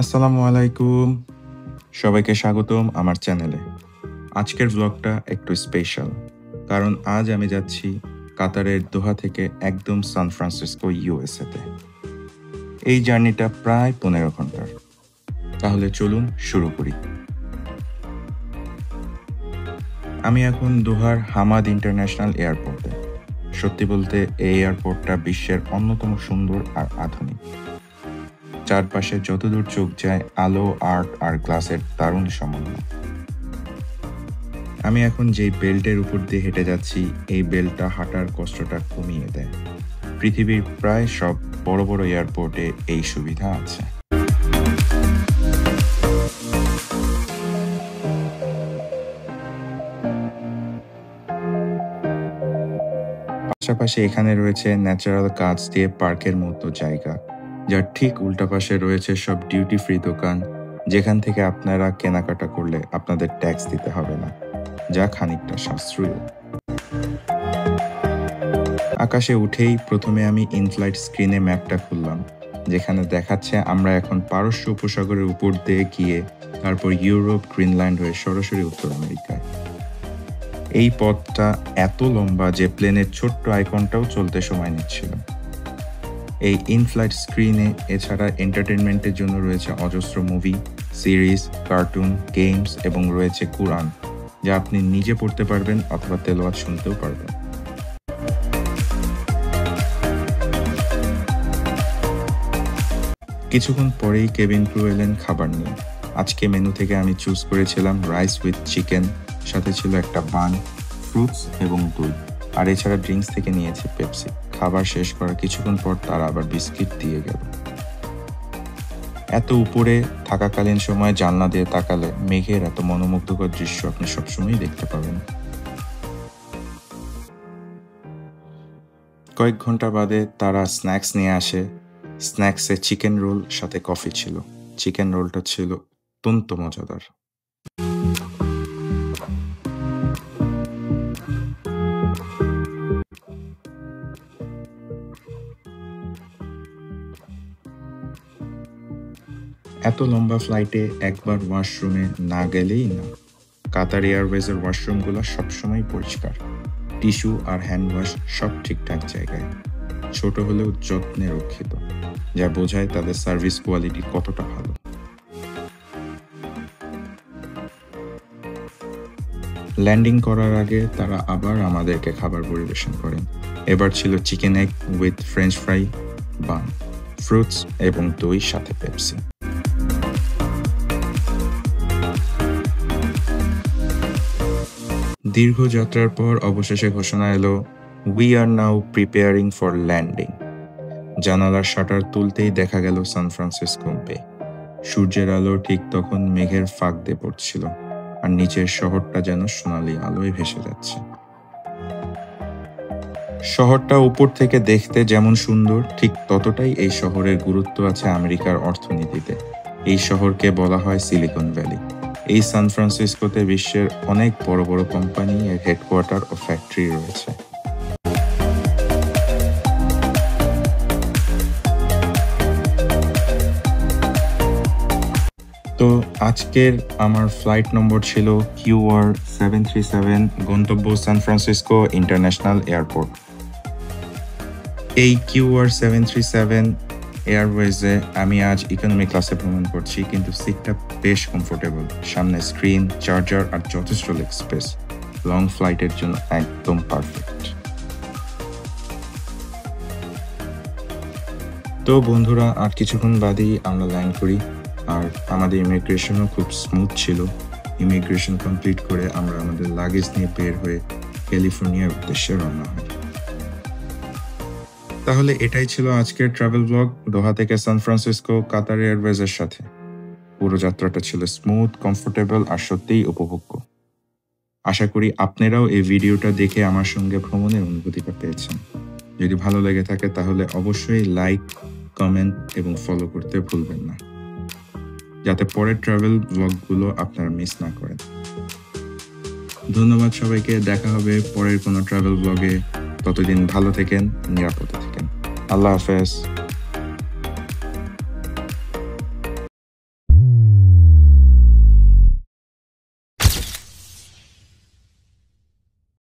আসসালামু আলাইকুম। সবাইকে স্বাগতম আমার চ্যানেলে। আজকের ব্লগটা একটু স্পেশাল। কারণ আজ আমি যাচ্ছি কাতারের দোহা থেকে একদম সান ফ্রান্সিসকো USA তে। এই জার্নিটা প্রায় 15 ঘন্টার। তাহলে চলুন শুরু করি। আমি এখন দোহার হামাদ ইন্টারন্যাশনাল এয়ারপোর্টে। সত্যি বলতে এই এয়ারপোর্টটা বিশ্বের অন্যতম সুন্দর আর আধুনিক। চারপাশে যতদূর চোখ যায় আলো, আর্ট আর গ্লাসের দারুণ সমন্বয়। আমি এখন যেই বেল্টের উপর দিয়ে হেঁটে যাচ্ছি, এই বেল্টটা হাঁটার কষ্টটা কমিয়ে দেয়। পৃথিবীর প্রায় সব বড় বড় এয়ারপোর্টে এই সুবিধা আছে। পাশাপাশি এখানে রয়েছে ন্যাচারাল কাঁচ দিয়ে পার্কের মতো জায়গা, যার ঠিক উল্টা পাশে রয়েছে সব ডিউটি ফ্রি দোকান, যেখান থেকে আপনারা কেনাকাটা করলে আপনাদের ট্যাক্স দিতে হবে না, যা খানিকটা সাশ্রয়ী। আকাশে উঠেই প্রথমে আমি ইনফ্লাইট স্ক্রিনে ম্যাপটা খুললাম, যেখানে দেখাচ্ছে আমরা এখন পারস্য উপসাগরের উপর দিয়ে গিয়ে তারপর ইউরোপ, গ্রিনল্যান্ড হয়ে সরাসরি উত্তর আমেরিকায়। এই পথটা এত লম্বা যে প্লেনের ছোট্ট আইকনটাও চলতে সময় নিচ্ছিল। এই ইনফ্লাইট স্ক্রিনে এছাড়া এন্টারটেনমেন্টের জন্য রয়েছে অজস্র মুভি, সিরিজ, কার্টুন, গেমস এবং রয়েছে কুরআন, যা আপনি নিজে পড়তে পারবেন অথবা তেলাওয়াত শুনতেও পারবেন। কিছুক্ষণ পরেই কেবিন ক্রু এলেন খাবার নিয়ে। আজকে মেনু থেকে আমি চুজ করেছিলাম রাইস উইথ চিকেন, সাথে ছিল একটা বান, ফ্রুটস এবং দই, আর এছাড়া ড্রিঙ্কস থেকে নিয়েছি পেপসি। খাবার শেষ করার কিছুক্ষণ পর তারা আবার বিস্কিট দিয়ে গেল। এত উপরে থাকাকালীন সময় জানলা দিয়ে তাকালে মেঘের এত মনোমুগ্ধকর দৃশ্য আপনি সবসময়ই দেখতে পাবেন। কয়েক ঘন্টা বাদে তারা স্ন্যাক্স নিয়ে আসে। স্ন্যাক্সে চিকেন রোল সাথে কফি ছিল। চিকেন রোলটা ছিল অত্যন্ত মজাদার। এত লম্বা ফ্লাইটে একবার ওয়াশরুমে না গেলেই না। কাতার এয়ারওয়েজের ওয়াশরুমগুলো সবসময় পরিষ্কার, টিস্যু আর হ্যান্ড ওয়াশ সব ঠিকঠাক জায়গায়, ছোট হলেও যত্নে রক্ষিত, যা বোঝায় তাদের সার্ভিস কোয়ালিটি কতটা ভালো। ল্যান্ডিং করার আগে তারা আবার আমাদেরকে খাবার পরিবেশন করেন। এবার ছিল chicken egg with french fry, bun, fruits এবং দই সাথে পেপসি। দীর্ঘ যাত্রার পর অবশেষে ঘোষণা এলো, we are now preparing for landing. জানালার শাটার তুলতেই দেখা গেল সান ফ্রান্সিসকো বে। সূর্যের আলো ঠিক তখন মেঘের ফাঁক দিয়ে পড়ছিল, আর নিচের শহরটা যেন সোনালি আলোয় ভেসে যাচ্ছে। শহরটা উপর থেকে দেখতে যেমন সুন্দর, ঠিক ততটাই এই শহরের গুরুত্ব আছে আমেরিকার অর্থনীতিতে। এই শহরকে বলা হয় সিলিকন ভ্যালি। এই সান ফ্রান্সিসকোতে বিশ্বের অনেক বড় বড় কোম্পানি এর হেডকোয়ার্টার ও ফ্যাক্টরি রয়েছে। তো আজকের আমার ফ্লাইট নম্বর ছিল QR737, গন্তব্য সান ফ্রান্সিসকো ইন্টারন্যাশনাল এয়ারপোর্ট। এই QR737 এয়ারওয়েজে আমি আজ ইকোনমি ক্লাসে ভ্রমণ করছি, কিন্তু সিটটা বেশ কমফোর্টেবল। সামনে স্ক্রিন, চার্জার আর যথেষ্ট লেগ স্পেস। লং ফ্লাইটের জন্য একদম পারফেক্ট। তো বন্ধুরা, আর কিছুক্ষণ বাদেই আমরা ল্যান্ড করি, আর আমাদের ইমিগ্রেশনও খুব স্মুথ ছিল। ইমিগ্রেশন কমপ্লিট করে আমরা আমাদের লাগেজ নিয়ে বের হয়ে ক্যালিফোর্নিয়ার উদ্দেশ্যে রওনা হই। তাহলে এটাই ছিল আজকের ট্রাভেল ব্লগ দোহা থেকে সান ফ্রান্সিসকো কাতার এয়ারওয়েজের সাথে। পুরো যাত্রাটা ছিল স্মুথ, কমফোর্টেবল আর সত্যিই উপভোগ্য। আশা করি আপনারাও এই ভিডিওটা দেখে আমার সঙ্গে ভ্রমণের অনুভূতিটা পেয়েছেন। যদি ভালো লেগে থাকে তাহলে অবশ্যই লাইক, কমেন্ট এবং ফলো করতে ভুলবেন না, যাতে পরের ট্রাভেল ব্লগগুলো আপনারা মিস না করেন। ধন্যবাদ সবাইকে। দেখা হবে পরের কোনো ট্রাভেল ব্লগে। ততদিন ভালো থাকেন, নিরাপদে থাকেন। আল্লাহ হাফেজ।